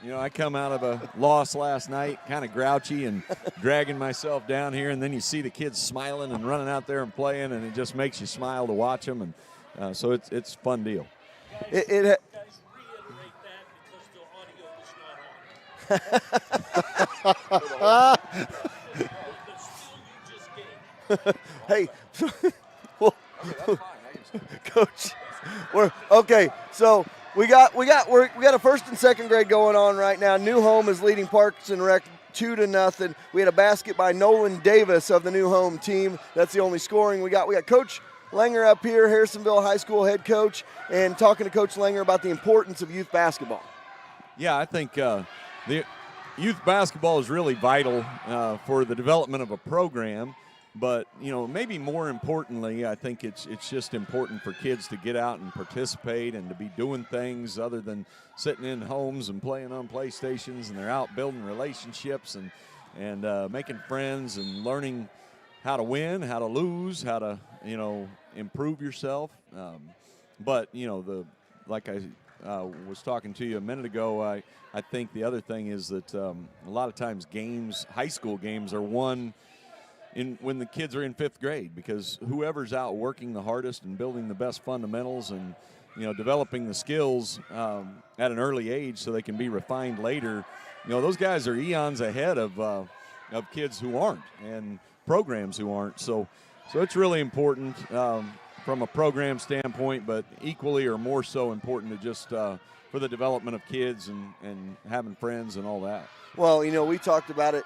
I come out of a loss last night, kind of grouchy and dragging myself down here, and then you see the kids smiling and running out there and playing, and it just makes you smile to watch them, and so it's a fun deal. Guys, reiterate that because the audio is not on. Hey, well, Coach, we're okay. So we got a first and second grade going on right now. New Home is leading Parks and Rec 2-0. We had a basket by Nolan Davis of the New Home team. That's the only scoring we got. We got Coach Langer up here, Harrisonville High School head coach, and talking to Coach Langer about the importance of youth basketball. Yeah, I think the youth basketball is really vital for the development of a program. But, maybe more importantly, I think it's just important for kids to get out and participate and to be doing things other than sitting in homes and playing on PlayStations, and they're out building relationships and making friends and learning how to win, how to lose, how to, improve yourself. But, like I was talking to you a minute ago, I think the other thing is that a lot of times high school games are won when the kids are in fifth grade, because whoever's out working the hardest and building the best fundamentals and developing the skills at an early age so they can be refined later, those guys are eons ahead of kids who aren't and programs who aren't. So it's really important from a program standpoint, but equally or more so important to just for the development of kids and having friends and all that. Well, we talked about it.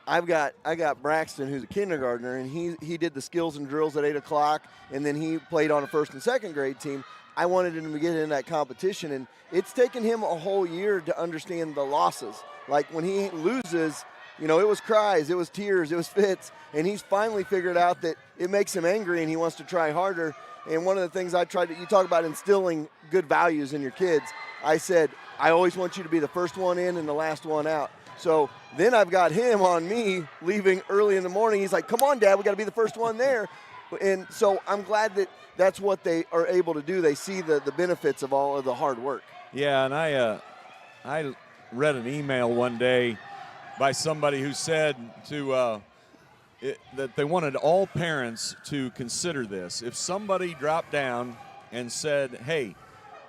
I got Braxton, who's a kindergartner, and he did the skills and drills at 8 o'clock, and then he played on a first and second grade team. I wanted him to get in that competition, and it's taken him a whole year to understand the losses. Like when he loses, it was cries, it was tears, it was fits, and he's finally figured out that it makes him angry and he wants to try harder. And one of the things you talk about instilling good values in your kids. I said, I always want you to be the first one in and the last one out. So then I've got him on me leaving early in the morning. He's like, come on, Dad, we got to be the first one there. And so I'm glad that that's what they are able to do. They see the benefits of all of the hard work. Yeah, and I read an email one day by somebody who said that they wanted all parents to consider this. If somebody dropped down and said, hey,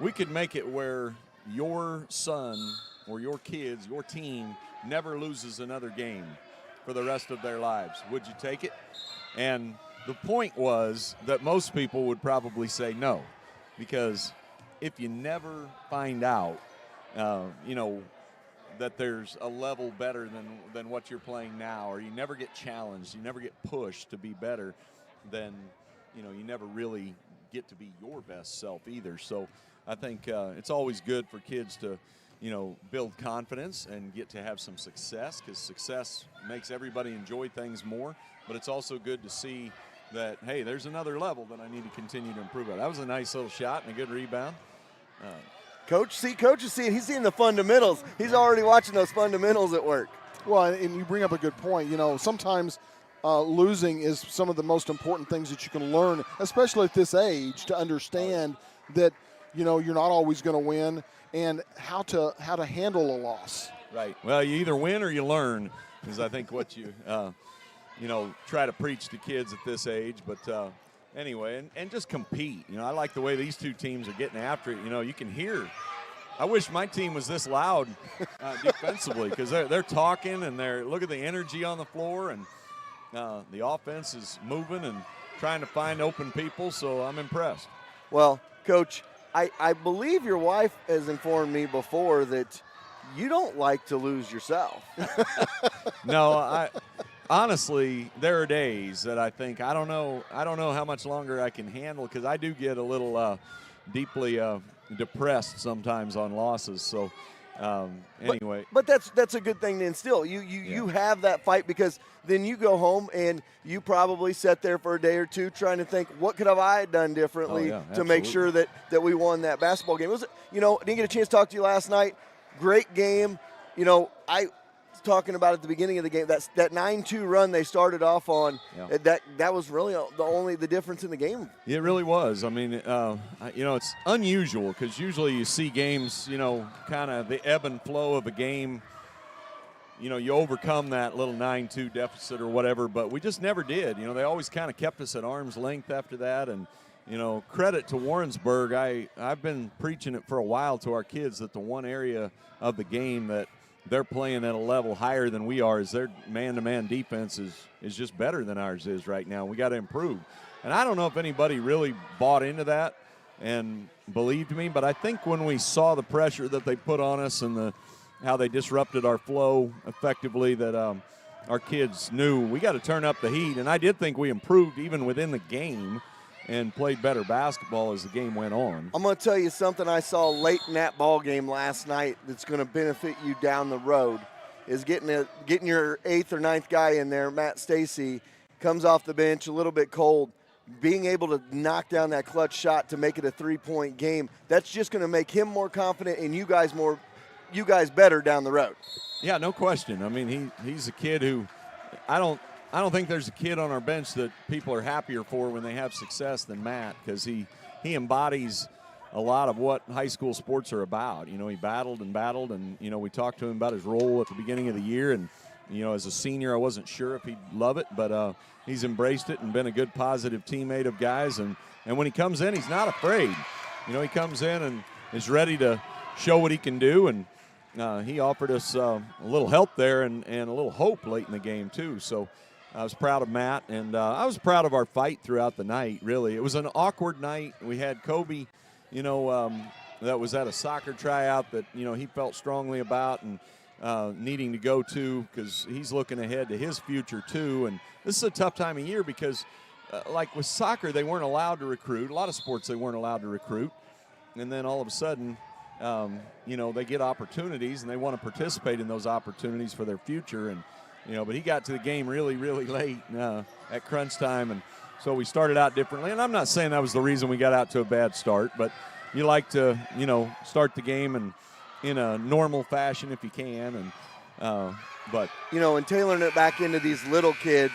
we could make it where your son or your kids, your team, never loses another game for the rest of their lives, would you take it? And the point was that most people would probably say no, because if you never find out, that there's a level better than what you're playing now, or you never get challenged, you never get pushed to be better, then, you never really get to be your best self either. So I think it's always good for kids to build confidence and get to have some success, because success makes everybody enjoy things more. But it's also good to see that, hey, there's another level that I need to continue to improve at. That was a nice little shot and a good rebound. Coach is seeing, he's seeing the fundamentals. He's already watching those fundamentals at work. Well, and you bring up a good point. Sometimes losing is some of the most important things that you can learn, especially at this age, to understand that, you're not always going to win, and how to handle a loss. Right. Well, you either win or you learn, is I think what you try to preach to kids at this age. But anyway, and just compete. I like the way these two teams are getting after it. You can hear. I wish my team was this loud defensively, because they're talking and look at the energy on the floor, and the offense is moving and trying to find open people. So I'm impressed. Well, Coach, I believe your wife has informed me before that you don't like to lose yourself. No, honestly, there are days that I think I don't know how much longer I can handle, because I do get a little deeply depressed sometimes on losses. So anyway, but that's a good thing to instill. You have that fight, because then you go home and you probably sat there for a day or two trying to think, what could have I done differently to make sure that we won that basketball game. I didn't get a chance to talk to you last night. Great game. talking about at the beginning of the game, that 9-2 run they started off on, that was really the difference in the game. It really was. I mean, it's unusual because usually you see games, kind of the ebb and flow of a game. You overcome that little 9-2 deficit or whatever, but we just never did. They always kind of kept us at arm's length after that. And, credit to Warrensburg. I've been preaching it for a while to our kids that the one area of the game that they're playing at a level higher than we are is their man-to-man defense is just better than ours is right now. We got to improve. And I don't know if anybody really bought into that and believed me, but I think when we saw the pressure that they put on us and how they disrupted our flow effectively, that our kids knew we got to turn up the heat. And I did think we improved even within the game and played better basketball as the game went on. I'm going to tell you something I saw late in that ball game last night that's going to benefit you down the road is getting your 8th or 9th guy in there, Matt Stacy, comes off the bench a little bit cold, being able to knock down that clutch shot to make it a 3-point game. That's just going to make him more confident and you guys better down the road. Yeah, no question. I mean, he's a kid who I don't think there's a kid on our bench that people are happier for when they have success than Matt, because he embodies a lot of what high school sports are about. He battled and we talked to him about his role at the beginning of the year, and as a senior I wasn't sure if he'd love it, but he's embraced it and been a good positive teammate of guys, and when he comes in he's not afraid. He comes in and is ready to show what he can do, and he offered us a little help there and a little hope late in the game too. So I was proud of Matt, and I was proud of our fight throughout the night, really. It was an awkward night. We had Kobe, that was at a soccer tryout that, he felt strongly about and needing to go to because he's looking ahead to his future too. And this is a tough time of year because, like with soccer, they weren't allowed to recruit. A lot of sports they weren't allowed to recruit. And then all of a sudden, they get opportunities and they want to participate in those opportunities for their future. And, but he got to the game really, really late at crunch time. And so we started out differently. And I'm not saying that was the reason we got out to a bad start, but you like to, start the game and in a normal fashion if you can. And, and tailoring it back into these little kids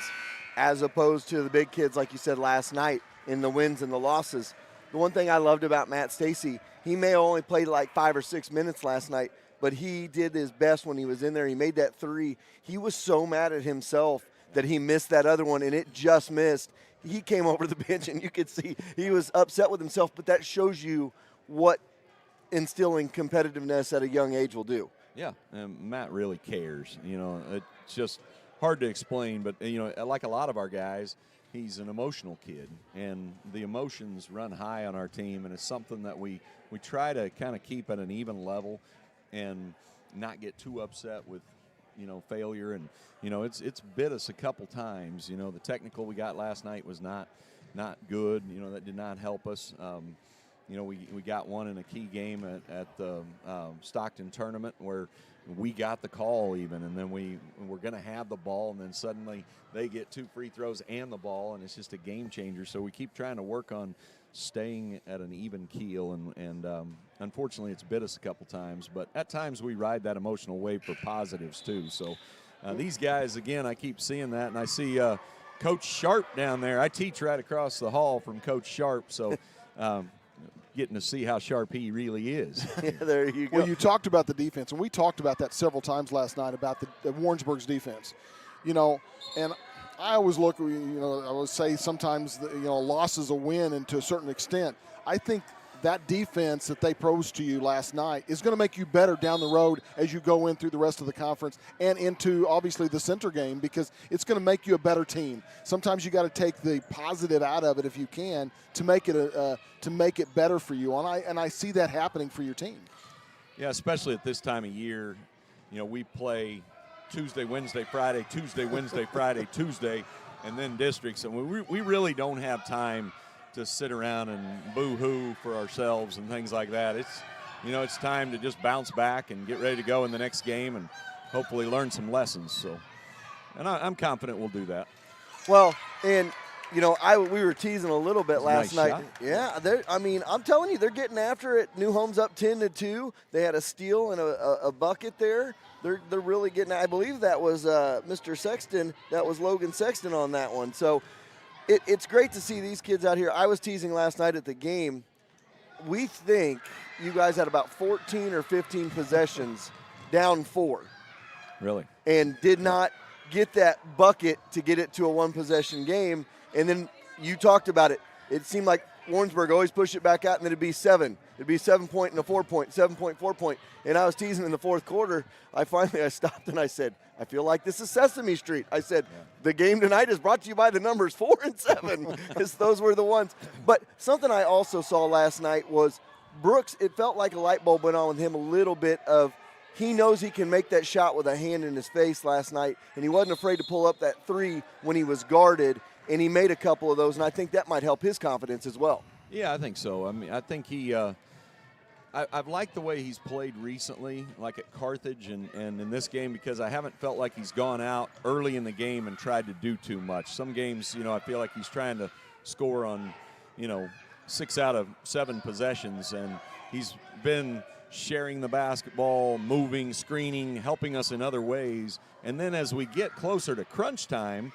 as opposed to the big kids, like you said last night, in the wins and the losses. The one thing I loved about Matt Stacy, he may have only played like 5 or 6 minutes last night, but he did his best when he was in there. He made that 3. He was so mad at himself that he missed that other one, and it just missed. He came over to the bench, and you could see he was upset with himself, but that shows you what instilling competitiveness at a young age will do. Yeah, and Matt really cares. It's just hard to explain, but, like a lot of our guys, he's an emotional kid, and the emotions run high on our team, and it's something that we try to kind of keep at an even level and not get too upset with, failure. And, it's bit us a couple times. The technical we got last night was not good. That did not help us. We got one in a key game at the Stockton tournament where we got the call even, and then we were going to have the ball, and then suddenly they get 2 free throws and the ball, and it's just a game changer. So we keep trying to work on staying at an even keel, and unfortunately it's bit us a couple times, but at times we ride that emotional wave for positives too. So these guys, again, I keep seeing that, and I see Coach Sharp down there. I teach right across the hall from Coach Sharp, so getting to see how sharp he really is. Yeah, there you go. Well, you talked about the defense, and we talked about that several times last night about the Warrensburg's defense. And I always look, I would say sometimes, a loss is a win, and to a certain extent, I think that defense that they posed to you last night is going to make you better down the road as you go in through the rest of the conference and into, obviously, the center game, because it's going to make you a better team. Sometimes you got to take the positive out of it if you can to make it better for you. And I see that happening for your team. Yeah, especially at this time of year. We play Tuesday, Wednesday, Friday, Tuesday, Wednesday, Friday, Tuesday, and then districts. And we really don't have time to sit around and boo-hoo for ourselves and things like that. It's time to just bounce back and get ready to go in the next game and hopefully learn some lessons. So, and I'm confident we'll do that. Well, and we were teasing a little bit last night. shot. Yeah, I'm telling you, they're getting after it. New Home's up 10-2. They had a steal and a bucket there. They're really getting. I believe that was Mr. Sexton. That was Logan Sexton on that one. So it's great to see these kids out here. I was teasing last night at the game. We think you guys had about 14 or 15 possessions, down 4. Really? And did not get that bucket to get it to a one-possession game. And then you talked about it. It seemed like Warrensburg always pushed it back out, and then it'd be 7. It'd be 7-point and a 4-point, 7-point, 4-point. And I was teasing in the fourth quarter. I stopped and I said, I feel like this is Sesame Street. I said, The game tonight is brought to you by the numbers 4 and 7, because those were the ones. But something I also saw last night was Brooks, it felt like a light bulb went on with him a little bit of, he knows he can make that shot with a hand in his face last night, and he wasn't afraid to pull up that 3 when he was guarded, and he made a couple of those, and I think that might help his confidence as well. Yeah, I think so. I mean, I think he I've liked the way he's played recently, like at Carthage and in this game, because I haven't felt like he's gone out early in the game and tried to do too much. Some games, I feel like he's trying to score on, 6 out of 7 possessions, and he's been sharing the basketball, moving, screening, helping us in other ways. And then as we get closer to crunch time,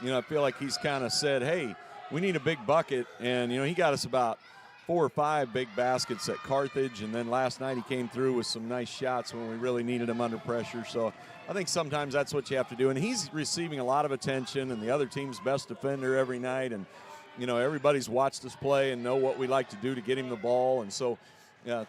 I feel like he's kind of said, hey, we need a big bucket. And, he got us about 4 or 5 big baskets at Carthage. And then last night he came through with some nice shots when we really needed him under pressure. So I think sometimes that's what you have to do. And he's receiving a lot of attention, and the other team's best defender every night. And, everybody's watched us play and know what we like to do to get him the ball. And so,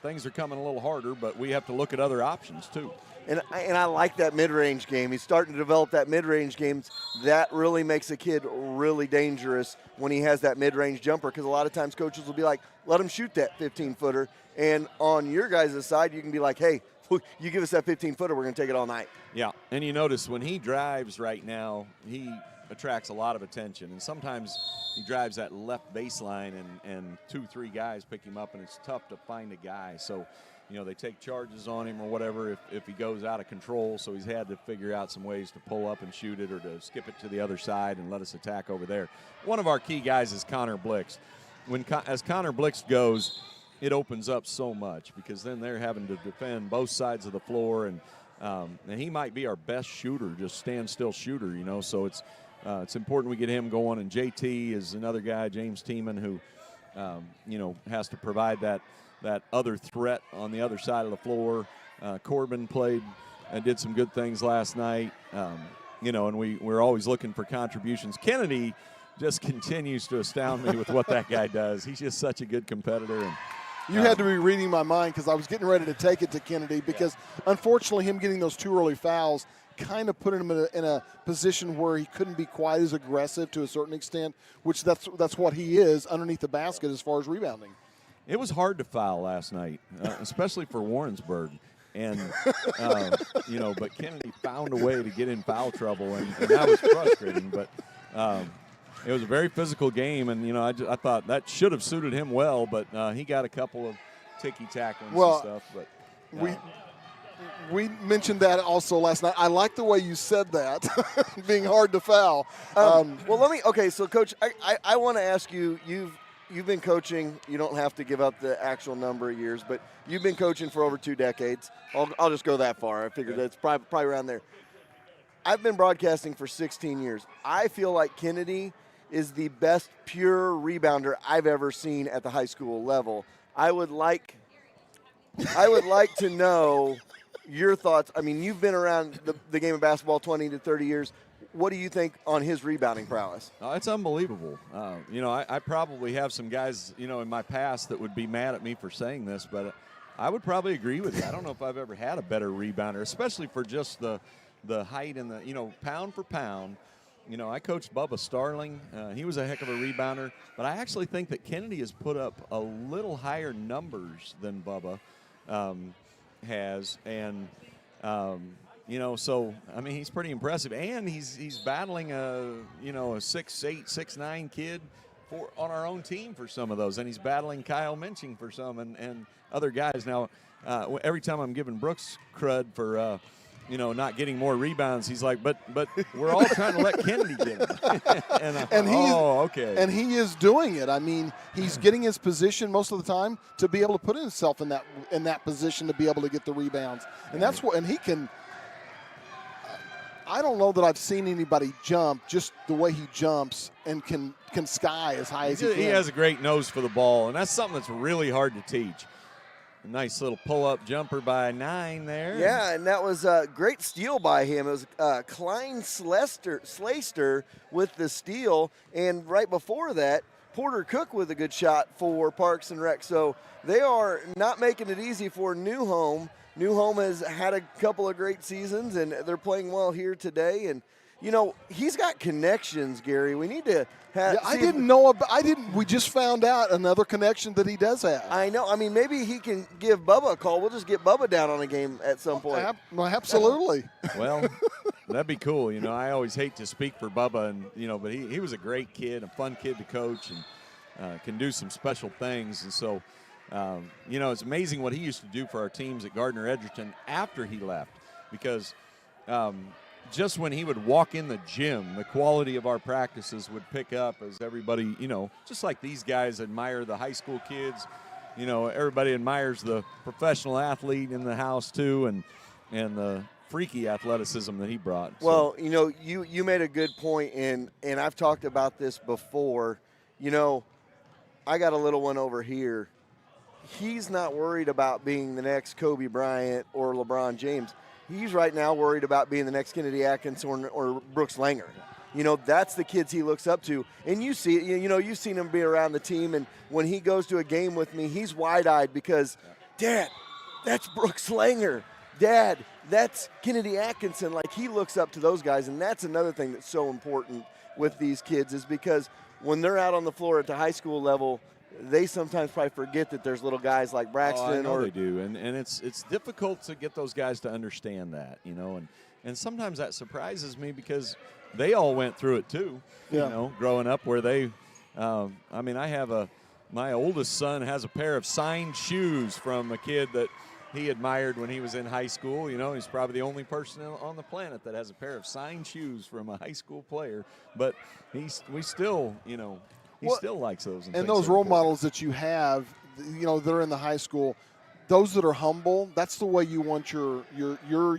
things are coming a little harder, but we have to look at other options too. And I like that mid-range game. He's starting to develop that mid-range games. That really makes a kid really dangerous when he has that mid-range jumper, because a lot of times coaches will be like, let him shoot that 15-footer. And on your guys' side, you can be like, hey, you give us that 15-footer, we're going to take it all night. Yeah, and you notice when he drives right now, he attracts a lot of attention. And sometimes he drives that left baseline and 2-3 guys pick him up, and it's tough to find a guy. So, they take charges on him or whatever if he goes out of control. So he's had to figure out some ways to pull up and shoot it, or to skip it to the other side and let us attack over there. One of our key guys is Connor Blix. As Connor Blix goes, it opens up so much, because then they're having to defend both sides of the floor, and he might be our best shooter, just standstill shooter, So it's important we get him going. And JT is another guy, James Tiemann, who has to provide that other threat on the other side of the floor. Corbin played and did some good things last night, and we're always looking for contributions. Kennedy just continues to astound me with what that guy does. He's just such a good competitor. And you had to be reading my mind, because I was getting ready to take it to Kennedy, because unfortunately him getting those 2 early fouls kind of put him in a position where he couldn't be quite as aggressive to a certain extent, which that's what he is underneath the basket as far as rebounding. It was hard to foul last night, especially for Warrensburg. And, but Kennedy found a way to get in foul trouble, and that was frustrating. But it was a very physical game, and, I thought that should have suited him well, but he got a couple of ticky-tackles and stuff. But We mentioned that also last night. I like the way you said that, being hard to foul. So, Coach, I want to ask you, You've been coaching. You don't have to give up the actual number of years, but you've been coaching for over 2 decades. I'll just go that far. I figured that's probably around there. I've been broadcasting for 16 years. I feel like Kennedy is the best pure rebounder I've ever seen at the high school level. I would like to know your thoughts. I mean, you've been around the game of basketball 20 to 30 years. What do you think on his rebounding prowess? It's unbelievable. I probably have some guys, in my past that would be mad at me for saying this, but I would probably agree with you. I don't know if I've ever had a better rebounder, especially for just the height and the, pound for pound. I coached Bubba Starling. He was a heck of a rebounder, but I actually think that Kennedy has put up a little higher numbers than Bubba has, and so I mean, he's pretty impressive, and he's battling a 6'8", 6'9" kid on our own team for some of those, and he's battling Kyle Minching for some, and other guys. Now, every time I'm giving Brooks crud for not getting more rebounds. He's like, but we're all trying to let Kennedy get them. Okay. And he is doing it. I mean, he's getting his position most of the time to be able to put himself in that position to be able to get the rebounds. And that's what. And he can. I don't know that I've seen anybody jump just the way he jumps and can sky as high as he can. He has a great nose for the ball, and that's something that's really hard to teach. A nice little pull-up jumper by 9 there. Yeah, and that was a great steal by him. It was Klein Slaster with the steal, and right before that, Porter Cook with a good shot for Parks and Rec. So they are not making it easy for New Home. New Home has had a couple of great seasons, and they're playing well here today. And, he's got connections, Gary. We need to have. Yeah, I didn't know about. We just found out another connection that he does have. I know. I mean, maybe he can give Bubba a call. We'll just get Bubba down on a game at some point. Absolutely. Well, that'd be cool. I always hate to speak for Bubba, and but he was a great kid, a fun kid to coach, and can do some special things. And so, it's amazing what he used to do for our teams at Gardner Edgerton after he left, because just when he would walk in the gym, the quality of our practices would pick up as everybody, just like these guys admire the high school kids, everybody admires the professional athlete in the house too, and the freaky athleticism that he brought. Well, you made a good point, and I've talked about this before. I got a little one over here. He's not worried about being the next Kobe Bryant or LeBron James. He's right now worried about being the next Kennedy Atkinson or Brooks Langer. That's the kids he looks up to. And you see it, you've seen him be around the team, and when he goes to a game with me, he's wide-eyed because, Dad, that's Brooks Langer. Dad, that's Kennedy Atkinson. Like, he looks up to those guys, and that's another thing that's so important with these kids, is because when they're out on the floor at the high school level, they sometimes probably forget that there's little guys like Braxton. I know they do, and it's difficult to get those guys to understand that, and sometimes that surprises me because they all went through it too, growing up where they, my oldest son has a pair of signed shoes from a kid that he admired when he was in high school. He's probably the only person on the planet that has a pair of signed shoes from a high school player, but he still likes those. And those role models that you have, they're in the high school, those that are humble, that's the way you want your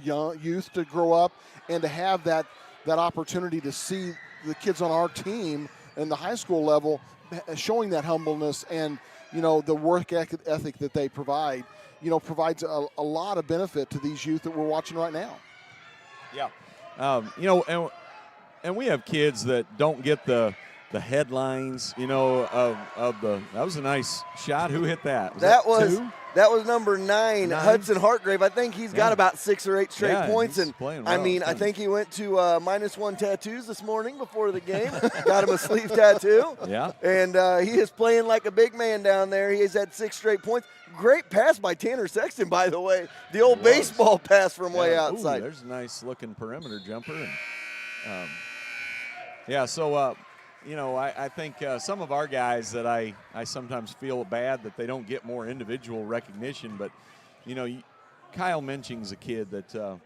young youth to grow up, and to have that opportunity to see the kids on our team in the high school level showing that humbleness and, the work ethic that they provide, provides a lot of benefit to these youth that we're watching right now. Yeah. And we have kids that don't get the headlines, of the. That was a nice shot. Who hit that? That was number 9, Hudson Hartgrave. I think he's got about 6 or 8 straight points. And well, I think he went to -1 tattoos this morning before the game. Got him a sleeve tattoo. Yeah. And he is playing like a big man down there. He has had 6 straight points. Great pass by Tanner Sexton, by the way. The old baseball pass from way outside. There's a nice looking perimeter jumper. And, I think some of our guys that I sometimes feel bad that they don't get more individual recognition, but, Kyle Menching's a kid that,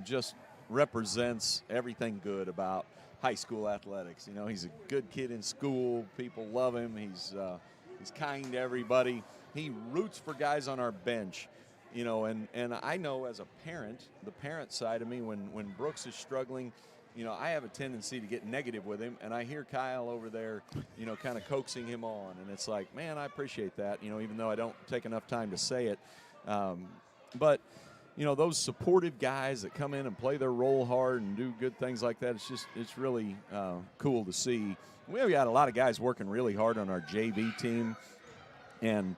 just represents everything good about high school athletics. He's a good kid in school. People love him. He's kind to everybody. He roots for guys on our bench, and I know as a parent, the parent side of me, when Brooks is struggling, I have a tendency to get negative with him, and I hear Kyle over there, kind of coaxing him on, and it's like, man, I appreciate that, even though I don't take enough time to say it. But, those supportive guys that come in and play their role hard and do good things like that, it's really cool to see. We've got a lot of guys working really hard on our JV team, and,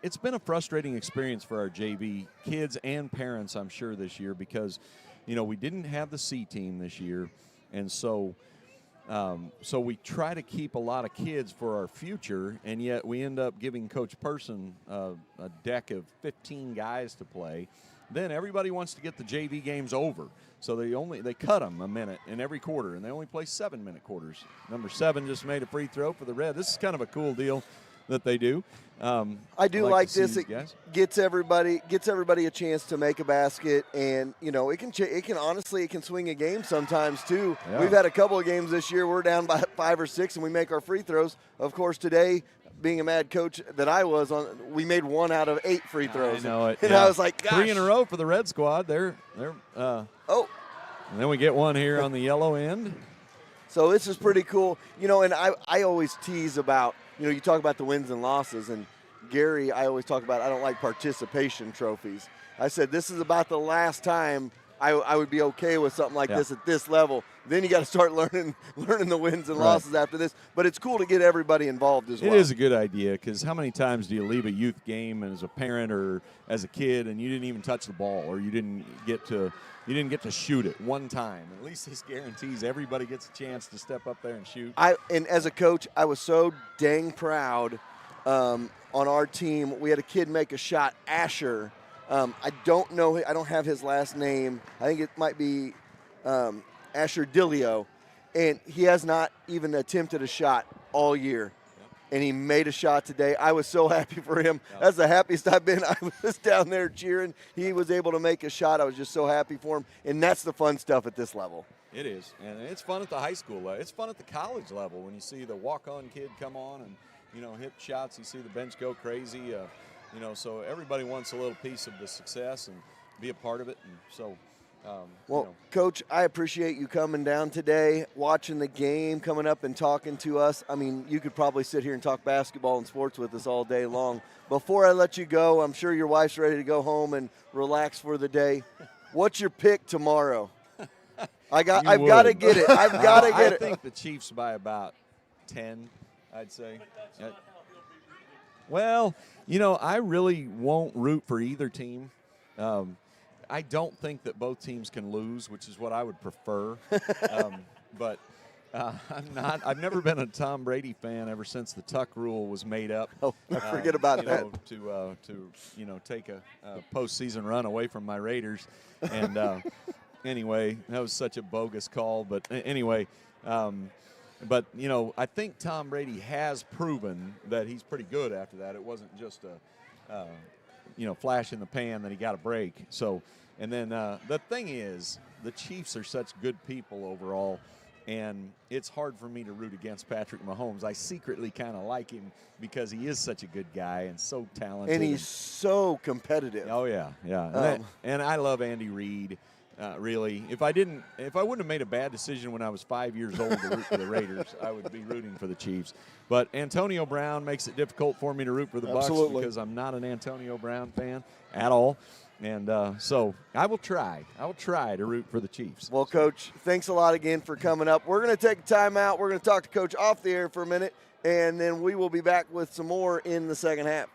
it's been a frustrating experience for our JV kids and parents, I'm sure, this year because – we didn't have the C team this year, and so we try to keep a lot of kids for our future, and yet we end up giving Coach Person a deck of 15 guys to play. Then everybody wants to get the JV games over, so they cut them a minute in every quarter, and they only play 7-minute quarters. Number 7 just made a free throw for the Red. This is kind of a cool deal. that they do. I do like to see this. these It guys. gets everybody a chance to make a basket, and it can honestly it can swing a game sometimes too. Yeah. We've had a couple of games this year. We're down by 5 or 6, and we make our free throws. Of course, today, being a mad coach that I was on, we made 1 out of 8 free throws. I know it. And yeah. I was like, gosh. 3 in a row for the red squad. They're Oh. and then we get one here on the yellow end. So this is pretty cool. And I always tease about, you talk about the wins and losses, and Gary, I always talk about I don't like participation trophies. I said this is about the last time I would be okay with something like this at this level. Then you got to start learning the wins and losses after this. But it's cool to get everybody involved as well. It is a good idea, because how many times do you leave a youth game as a parent or as a kid and you didn't even touch the ball, or you didn't get to shoot it one time? At least this guarantees everybody gets a chance to step up there and shoot. And as a coach, I was so dang proud. On our team, we had a kid make a shot, Asher. I don't know. I don't have his last name. I think it might be Asher Dillio. And he has not even attempted a shot all year. And he made a shot today. I was so happy for him. That's the happiest I've been. I was down there cheering. He was able to make a shot. I was just so happy for him. And that's the fun stuff at this level. It is. And it's fun at the high school level. It's fun at the college level when you see the walk-on kid come on and hit shots. You see the bench go crazy. So everybody wants a little piece of the success and be a part of it. And so, Coach, I appreciate you coming down today, watching the game, coming up and talking to us. I mean, you could probably sit here and talk basketball and sports with us all day long. Before I let you go, I'm sure your wife's ready to go home and relax for the day. What's your pick tomorrow? I've got to get it. I've got to get it. I think the Chiefs by about 10. I'd say. Well, I really won't root for either team. I don't think that both teams can lose, which is what I would prefer. But I'm not. I've never been a Tom Brady fan ever since the Tuck rule was made up. Oh, forget about that. To take a postseason run away from my Raiders, and anyway, that was such a bogus call. But anyway. But, I think Tom Brady has proven that he's pretty good after that. It wasn't just a, flash in the pan that he got a break. So, and then the thing is, the Chiefs are such good people overall, and it's hard for me to root against Patrick Mahomes. I secretly kind of like him because he is such a good guy and so talented. And he's so competitive. Oh, yeah. And I love Andy Reid. Really, if I wouldn't have made a bad decision when I was 5 years old to root for the Raiders, I would be rooting for the Chiefs. But Antonio Brown makes it difficult for me to root for the Bucs because I'm not an Antonio Brown fan at all. And so I will try. to root for the Chiefs. Well, Coach, thanks a lot again for coming up. We're going to take a timeout. We're going to talk to Coach off the air for a minute, and then we will be back with some more in the second half.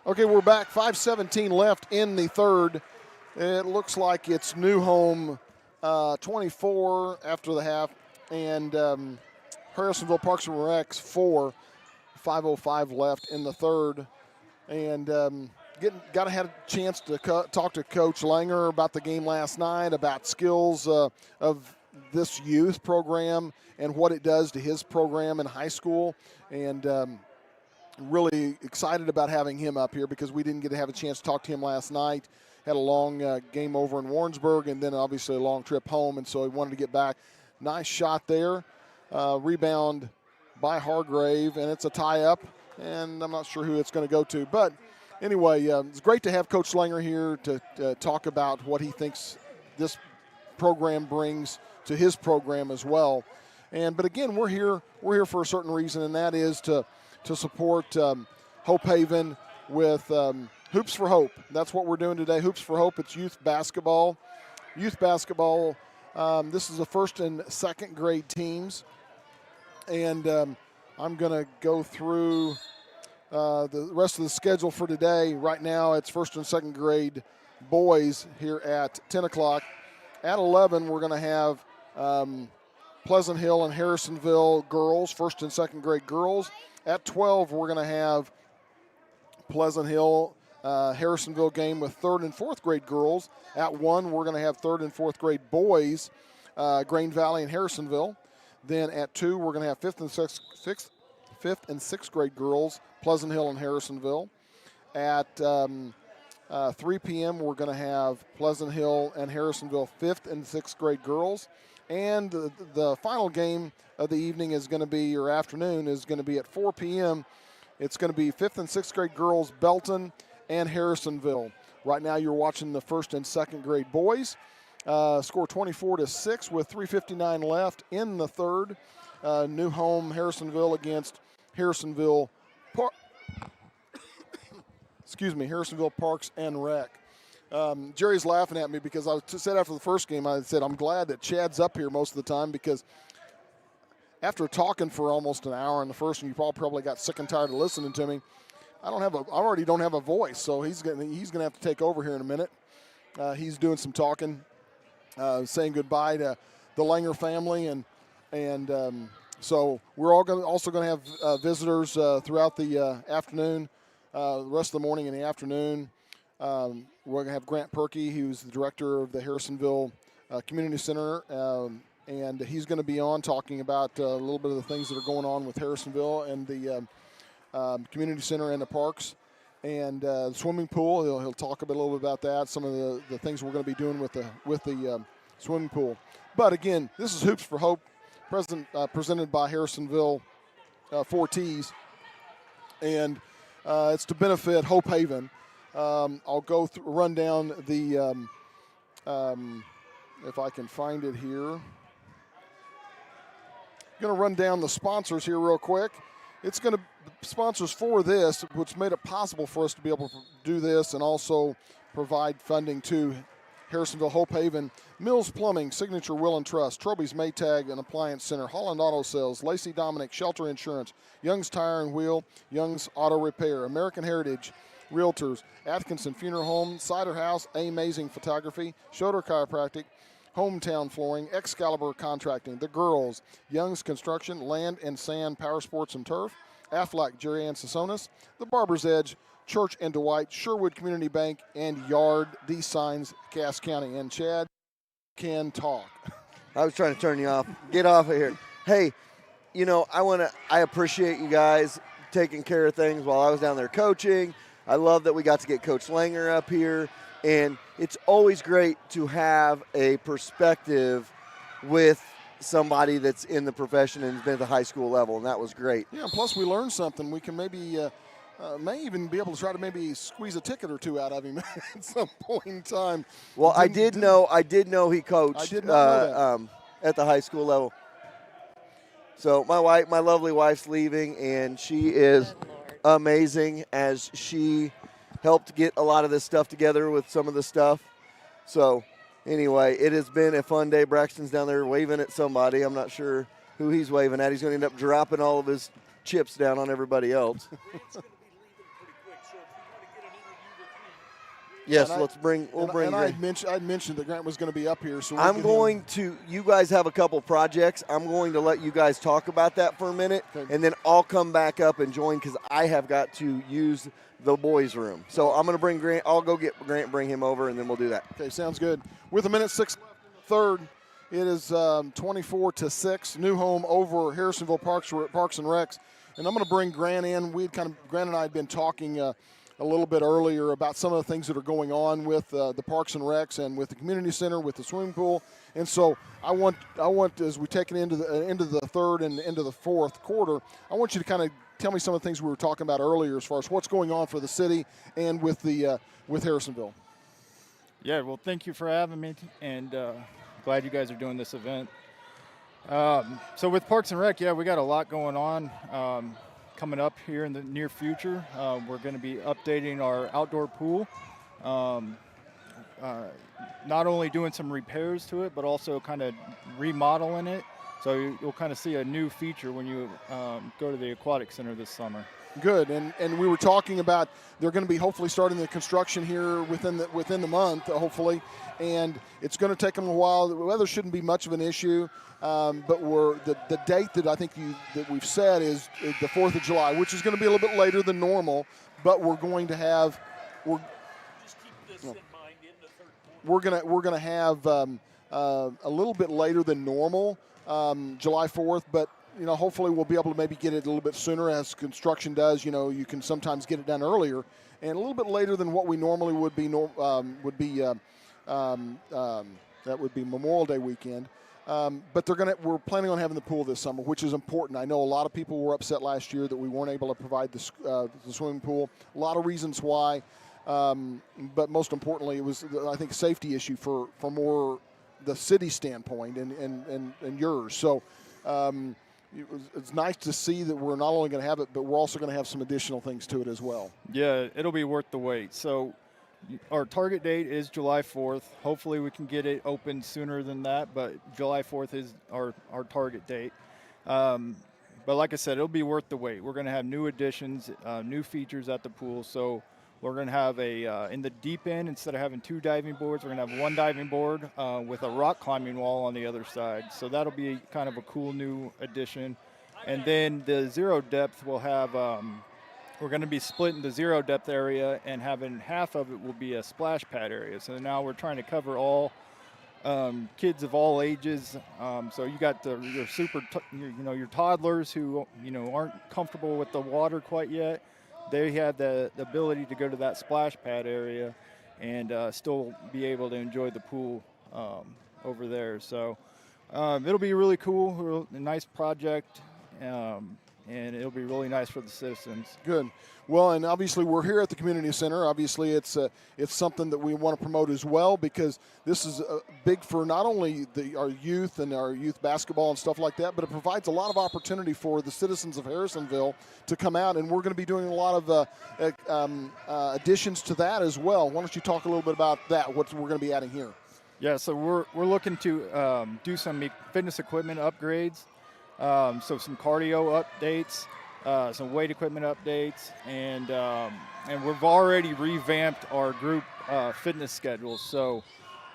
Okay, we're back. 5:17 left in the third. It looks like it's New Home 24 after the half, and Harrisonville Parks and Recs 4. 5:05 left in the third, and got to have a chance to talk to Coach Langer about the game last night, about skills of this youth program and what it does to his program in high school, and really excited about having him up here because we didn't get to have a chance to talk to him last night. Had a long game over in Warrensburg and then obviously a long trip home, and so he wanted to get back. Nice shot there. Rebound by Hargrave, and it's a tie-up, and I'm not sure who it's going to go to. But anyway, it's great to have Coach Langer here to talk about what he thinks this program brings to his program as well. But again, we're here for a certain reason, and that is to support Hope Haven with Hoops for Hope. That's what we're doing today. Hoops for Hope. It's youth basketball. Youth basketball. This is the first and second grade teams, and I'm going to go through the rest of the schedule for today. Right now, it's first and second grade boys here at 10 o'clock. At 11, we're going to have Pleasant Hill and Harrisonville girls, first and second grade girls. At 12, we're going to have Pleasant Hill, Harrisonville game with third and fourth grade girls. At 1, we're going to have third and fourth grade boys, Grain Valley and Harrisonville. Then at 2, we're going to have fifth and sixth grade girls, Pleasant Hill and Harrisonville. At 3 p.m., we're going to have Pleasant Hill and Harrisonville fifth and sixth grade girls. And the final game of the evening is going to be, or afternoon, is going to be at 4 p.m. It's going to be fifth and sixth grade girls, Belton and Harrisonville. Right now you're watching the first and second grade boys. Score 24-6 with 3:59 left in the third. New Home, Harrisonville against Harrisonville Harrisonville Parks and Rec. Jerry's laughing at me because I said after the first game, I said, I'm glad that Chad's up here most of the time because after talking for almost an hour in the first one, you probably got sick and tired of listening to me. I already don't have a voice, so he's going to have to take over here in a minute. He's doing some talking, saying goodbye to the Langer family, and so we're also going to have visitors throughout the afternoon, the rest of the morning and the afternoon. We're going to have Grant Perkey, who's the director of the Harrisonville Community Center, and he's going to be on talking about a little bit of the things that are going on with Harrisonville and the Community Center and the parks. And the swimming pool, he'll talk a little bit about that, some of the things we're going to be doing with the swimming pool. But again, this is Hoops for Hope, presented by Harrisonville 4Ts, and it's to benefit Hope Haven. I'll go run down the, if I can find it here. I'm going to run down the sponsors here real quick. It's going to sponsors for this, which made it possible for us to be able to do this and also provide funding to Harrisonville Hope Haven. Mills Plumbing, Signature Will and Trust, Troby's Maytag and Appliance Center, Holland Auto Sales, Lacey Dominic Shelter Insurance, Young's Tire and Wheel, Young's Auto Repair, American Heritage Realtors, Atkinson Funeral Home, Cider House, Amazing Photography, Schroeder Chiropractic, Hometown Flooring, Excalibur Contracting, The Girls, Young's Construction, Land and Sand, Power Sports and Turf, Aflac, Jerry Ann Sasonis, The Barber's Edge, Church and Dwight, Sherwood Community Bank, and Yard, these signs, Cass County. And Chad can talk. I was trying to turn you off. Get off of here. Hey, I appreciate you guys taking care of things while I was down there coaching. I love that we got to get Coach Langer up here. And it's always great to have a perspective with somebody that's in the profession and has been at the high school level, and that was great. Yeah, and plus we learned something. We can maybe may even be able to try to maybe squeeze a ticket or two out of him at some point in time. Well, I did know he coached I did not know that. At the high school level. So my lovely wife's leaving, and she is amazing as she helped get a lot of this stuff together with some of the stuff. So anyway, it has been a fun day. Braxton's down there waving at somebody. I'm not sure who he's waving at. He's going to end up dropping all of his chips down on everybody else. Yes, And let's bring. We'll bring. And Grant. I'd mentioned that Grant was going to be up here, so we'll I'm get him- going to. You guys have a couple projects. I'm going to let you guys talk about that for a minute, Okay. and then I'll come back up and join because I have got to use the boys' room. So I'm going to bring Grant. I'll go get Grant, bring him over, and then we'll do that. Okay, sounds good. With 1:06 left in the third, it is 24-6. New home over Harrisonville Parks and Recs, and I'm going to bring Grant in. Grant and I had been talking a little bit earlier about some of the things that are going on with the Parks and Recs and with the community center, with the swimming pool, and so I want as we take it into the third and into the fourth quarter, I want you to kind of tell me some of the things we were talking about earlier as far as what's going on for the city and with Harrisonville. Yeah, well, thank you for having me, and glad you guys are doing this event. So with Parks and Rec, we got a lot going on coming up here in the near future. We're going to be updating our outdoor pool, not only doing some repairs to it, but also kind of remodeling it. So you'll kind of see a new feature when you go to the aquatic center this summer. Good, and we were talking about they're going to be hopefully starting the construction here within the month, hopefully, and it's going to take them a while. The weather shouldn't be much of an issue, but the date that I think that we've set is the 4th of July, which is going to be a little bit later than normal, but we're going to have Just keep this in mind in the third quarter. we're going to have a little bit later than normal, July 4th, but hopefully we'll be able to maybe get it a little bit sooner as construction does. You can sometimes get it done earlier, and a little bit later than what we normally would be. That would be Memorial Day weekend. But we're planning on having the pool this summer, which is important. I know a lot of people were upset last year that we weren't able to provide the swimming pool. A lot of reasons why, but most importantly, it was, I think, a safety issue for more the city standpoint and yours. So it's nice to see that we're not only going to have it, but we're also going to have some additional things to it as well. Yeah, it'll be worth the wait. So our target date is July 4th. Hopefully we can get it open sooner than that, but July 4th is our target date. But like I said, it'll be worth the wait. We're going to have new additions, new features at the pool. So we're going to have in the deep end, instead of having 2 diving boards, we're going to have 1 diving board with a rock climbing wall on the other side. So that'll be kind of a cool new addition. And then the zero depth will have, we're going to be splitting the zero depth area, and having half of it will be a splash pad area. So now we're trying to cover all kids of all ages. So you got your toddlers who aren't comfortable with the water quite yet. They have the ability to go to that splash pad area and still be able to enjoy the pool over there. So it'll be really cool, a nice project, and it'll be really nice for the citizens. Good. Well, and obviously we're here at the community center. Obviously it's something that we want to promote as well, because this is big for not only our youth and our youth basketball and stuff like that, but it provides a lot of opportunity for the citizens of Harrisonville to come out, and we're going to be doing a lot of additions to that as well. Why don't you talk a little bit about that, what we're going to be adding here? Yeah, so we're looking to do some fitness equipment upgrades, so some cardio updates, some weight equipment updates, and we've already revamped our group fitness schedule. So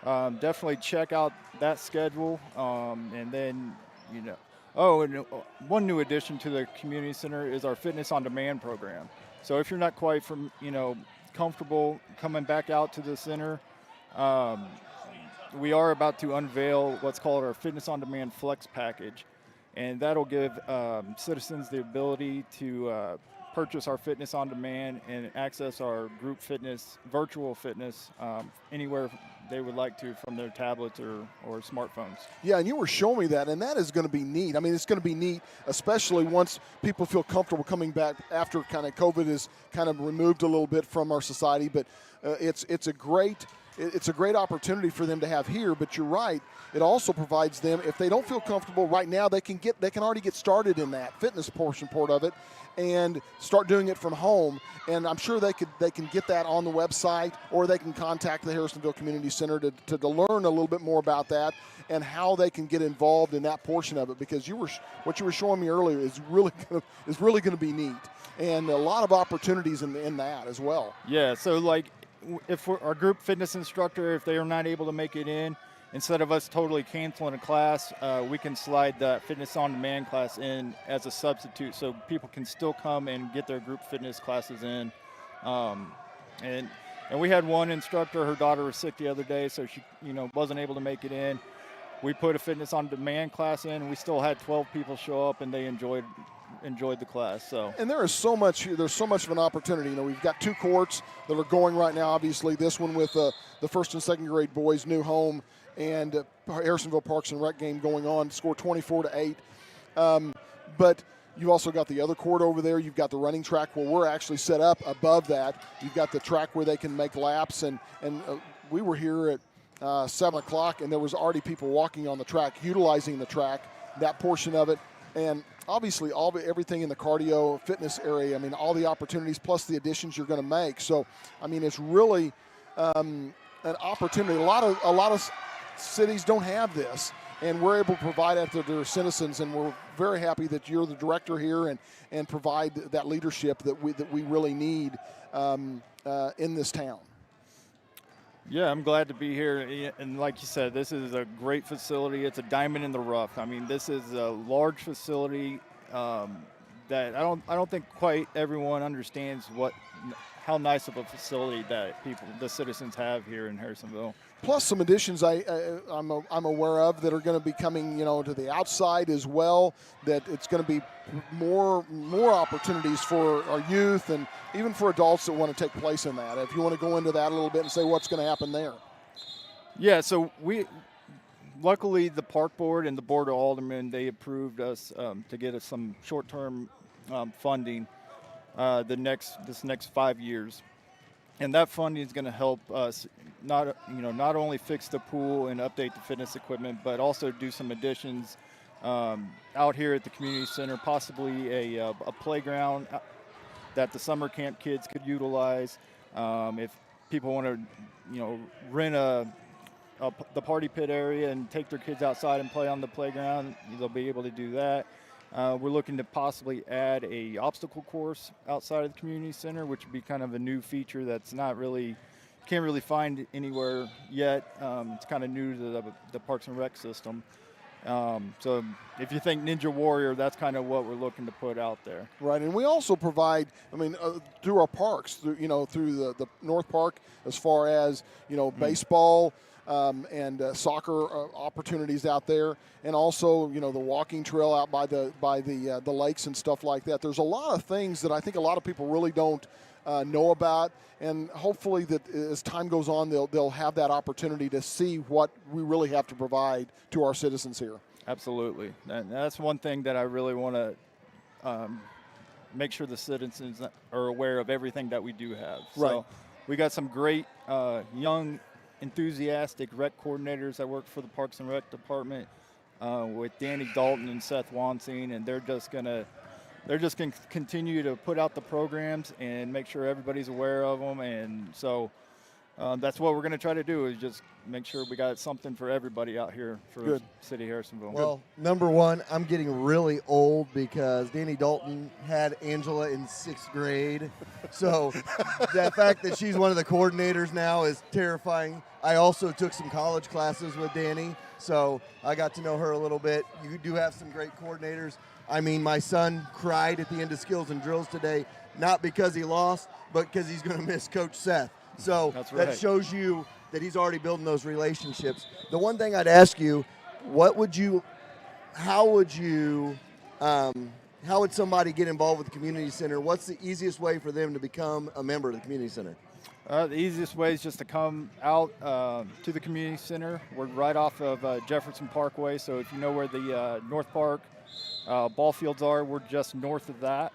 definitely check out that schedule, and then and one new addition to the community center is our Fitness on Demand program. So if you're not quite comfortable coming back out to the center, we are about to unveil what's called our Fitness on Demand Flex package. And that'll give citizens the ability to purchase our fitness on demand and access our group fitness, virtual fitness, anywhere they would like to from their tablets or smartphones. Yeah, and you were showing me that, and that is going to be neat. I mean, it's going to be neat, especially once people feel comfortable coming back after kind of COVID is kind of removed a little bit from our society. But it's a great opportunity for them to have here. But you're right, it also provides them, if they don't feel comfortable right now, they can already get started in that fitness part of it and start doing it from home. And I'm sure they can get that on the website, or they can contact the Harrisonville Community Center to learn a little bit more about that and how they can get involved in that portion of it, because what you were showing me earlier is really going to be neat, and a lot of opportunities in that as well. Yeah, so if our group fitness instructor, if they are not able to make it in, instead of us totally canceling a class, we can slide the fitness on demand class in as a substitute, so people can still come and get their group fitness classes in. And we had one instructor, her daughter was sick the other day, so she wasn't able to make it in. We put a fitness on demand class in, and we still had 12 people show up, and they enjoyed the class. So, and there's so much of an opportunity. We've got 2 courts that are going right now. Obviously, this one with the first and second grade boys' new home, and Harrisonville Parks and Rec game going on. Score 24-8. But you've also got the other court over there. You've got the running track where we're actually set up above that. You've got the track where they can make laps, and we were here at 7 o'clock, and there was already people walking on the track, utilizing the track, that portion of it. And obviously everything in the cardio fitness area, all the opportunities plus the additions you're going to make. So, it's really an opportunity. A lot of cities don't have this, and we're able to provide that to their citizens, and we're very happy that you're the director here and provide that leadership that we really need in this town. Yeah, I'm glad to be here. And like you said, this is a great facility. It's a diamond in the rough. This is a large facility that I don't think quite everyone understands how nice of a facility that the citizens have here in Harrisonville. Plus some additions I'm aware of that are going to be coming, to the outside as well. That it's going to be more opportunities for our youth and even for adults that want to take place in that. If you want to go into that a little bit and say what's going to happen there. Yeah, so luckily the park board and the board of aldermen, they approved us to get us some short-term funding this next 5 years. And that funding is going to help us not only fix the pool and update the fitness equipment, but also do some additions out here at the community center, possibly a playground that the summer camp kids could utilize. If people want to, rent the party pit area and take their kids outside and play on the playground, they'll be able to do that. We're looking to possibly add a obstacle course outside of the community center, which would be kind of a new feature that's can't really find anywhere yet. It's kind of new to the Parks and Rec system. So if you think Ninja Warrior, that's kind of what we're looking to put out there. Right, and we also provide, through our parks, through the North Park, as far as, baseball, and soccer opportunities out there, and also the walking trail out by the lakes and stuff like that. There's a lot of things that I think a lot of people really don't know about, and hopefully that as time goes on, they'll have that opportunity to see what we really have to provide to our citizens here. Absolutely, and that's one thing that I really want to make sure the citizens are aware of everything that we do have. Right. So we got some great young, enthusiastic rec coordinators that work for the Parks and Rec department with Danny Dalton and Seth Wansing, and they're just gonna continue to put out the programs and make sure everybody's aware of them. And so that's what we're going to try to do, is just make sure we got something for everybody out here for Good. City of Harrisonville. Well, number one, I'm getting really old because Danny Dalton had Angela in 6th grade. So the fact that she's one of the coordinators now is terrifying. I also took some college classes with Danny, so I got to know her a little bit. You do have some great coordinators. My son cried at the end of skills and drills today, not because he lost, but because he's going to miss Coach Seth. So That's right. That shows you that he's already building those relationships. The one thing I'd ask you, how would somebody get involved with the community center? What's the easiest way for them to become a member of the community center? The easiest way is just to come out to the community center. We're right off of Jefferson Parkway, so if you know where the North Park ball fields are, we're just north of that.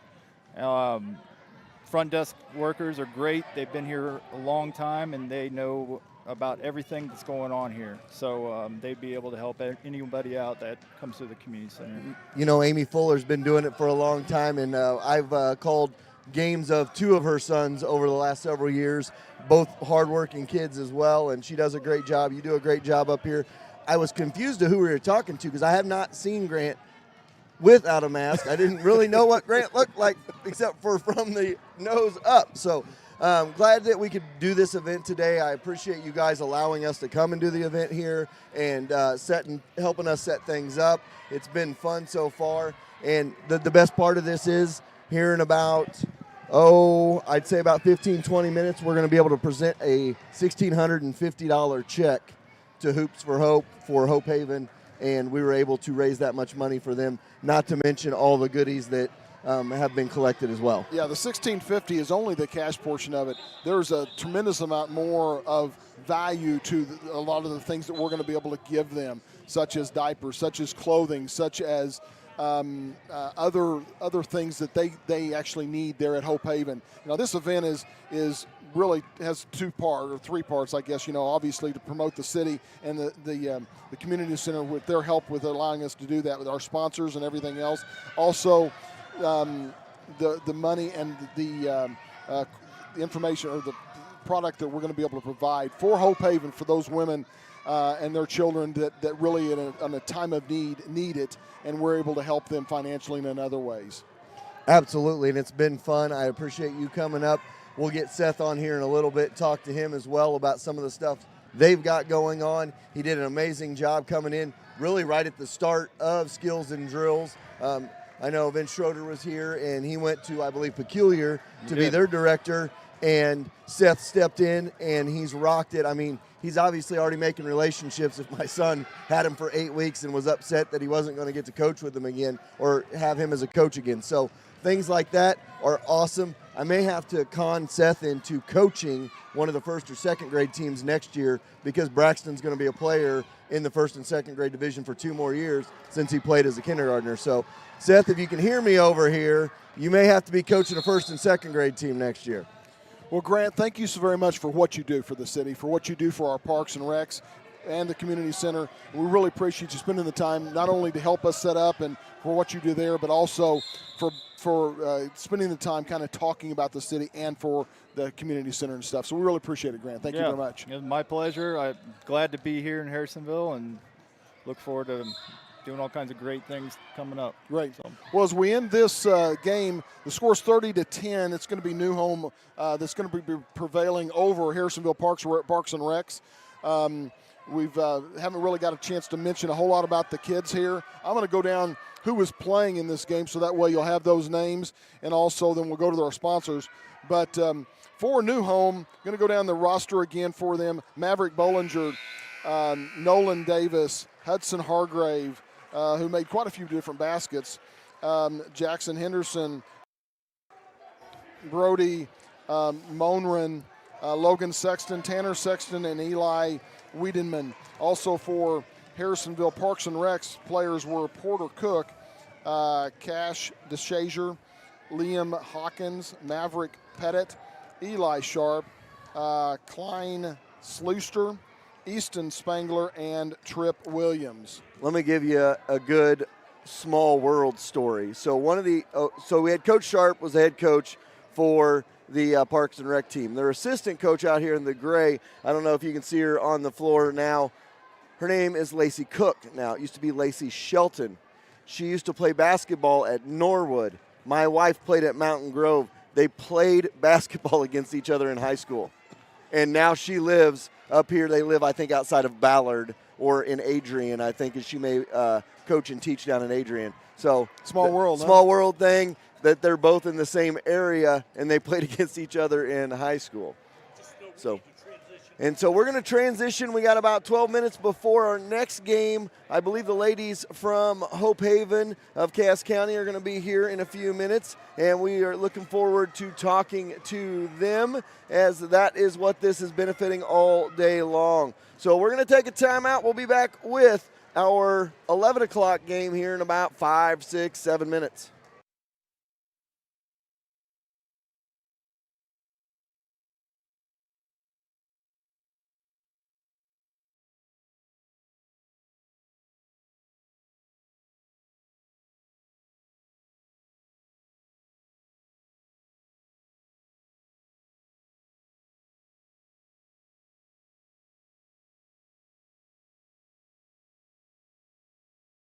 Front desk workers are great. They've been here a long time, and they know about everything that's going on here. So they'd be able to help anybody out that comes to the community center. Amy Fuller's been doing it for a long time, and I've called games of 2 of her sons over the last several years, both hardworking kids as well, and she does a great job. You do a great job up here. I was confused to who we were talking to because I have not seen Grant without a mask. I didn't really know what Grant looked like except for from the nose up. So glad that we could do this event today. I appreciate you guys allowing us to come and do the event here and helping us set things up. It's been fun so far. And the best part of this is here in about, I'd say about 15, 20 minutes, we're going to be able to present a $1,650 check to Hoops for Hope Haven. And we were able to raise that much money for them, not to mention all the goodies that have been collected as well. Yeah, the $1,650 is only the cash portion of it. There's a tremendous amount more of value to a lot of the things that we're going to be able to give them, such as diapers, such as clothing, such as other things that they actually need there at Hope Haven. This event is really has three parts, I guess. Obviously to promote the city and the community center with their help with allowing us to do that with our sponsors and everything else. Also, the money and the information or the product that we're going to be able to provide for Hope Haven for those women and their children that really in a time of need it, and we're able to help them financially and in other ways. Absolutely, and it's been fun. I appreciate you coming up. We'll get Seth on here in a little bit, talk to him as well about some of the stuff they've got going on. He did an amazing job coming in really right at the start of Skills and Drills. I know Vince Schroeder was here, and he went to, I believe, Peculiar to be their director, and Seth stepped in, and he's rocked it. I mean, he's obviously already making relationships. If my son had him for 8 weeks and was upset that he wasn't going to get to coach with him again or have him as a coach again. So things like that are awesome. I may have to con Seth into coaching one of the first or second grade teams next year because Braxton's going to be a player in the first and second grade division for 2 more years since he played as a kindergartner. So, Seth, if you can hear me over here, you may have to be coaching a first and second grade team next year. Well, Grant, thank you so very much for what you do for the city, for what you do for our parks and recs and the community center. We really appreciate you spending the time not only to help us set up and for what you do there, but also for spending the time kind of talking about the city and for the community center and stuff. So we really appreciate it, Grant. Thank you very much. It was my pleasure. I'm glad to be here in Harrisonville and look forward to doing all kinds of great things coming up. Great. So. Well, as we end this game, the score's 30-10. It's going to be New Home that's going to be prevailing over Harrisonville Parks and Recs. We've haven't really got a chance to mention a whole lot about the kids here. I'm going to go down who was playing in this game, so that way you'll have those names, and also then we'll go to our sponsors. But for New Home, going to go down the roster again for them. Maverick Bollinger, Nolan Davis, Hudson Hargrave, who made quite a few different baskets, Jackson Henderson, Brody Monran, Logan Sexton, Tanner Sexton, and Eli Wiedenman. Also for Harrisonville Parks and Recs, players were Porter Cook, Cash DeShazier, Liam Hawkins, Maverick Pettit, Eli Sharp, Klein Slooster, Easton Spangler, and Trip Williams. Let me give you a good small world story. So we had Coach Sharp was the head coach for the Parks and Rec team. Their assistant coach out here in the gray, I don't know if you can see her on the floor now. Her name is Lacey Cook. Now, it used to be Lacey Shelton. She used to play basketball at Norwood. My wife played at Mountain Grove. They played basketball against each other in high school. And now she lives up here. They live, I think, outside of Ballard or in Adrian, I think, as she may coach and teach down in Adrian. So small world thing that they're both in the same area and they played against each other in high school. So we're going to transition. We got about 12 minutes before our next game. I believe the ladies from Hope Haven of Cass County are going to be here in a few minutes, and we are looking forward to talking to them, as that is what this is benefiting all day long. So we're going to take a timeout. We'll be back with our 11 o'clock game here in about 5, 6, 7 minutes.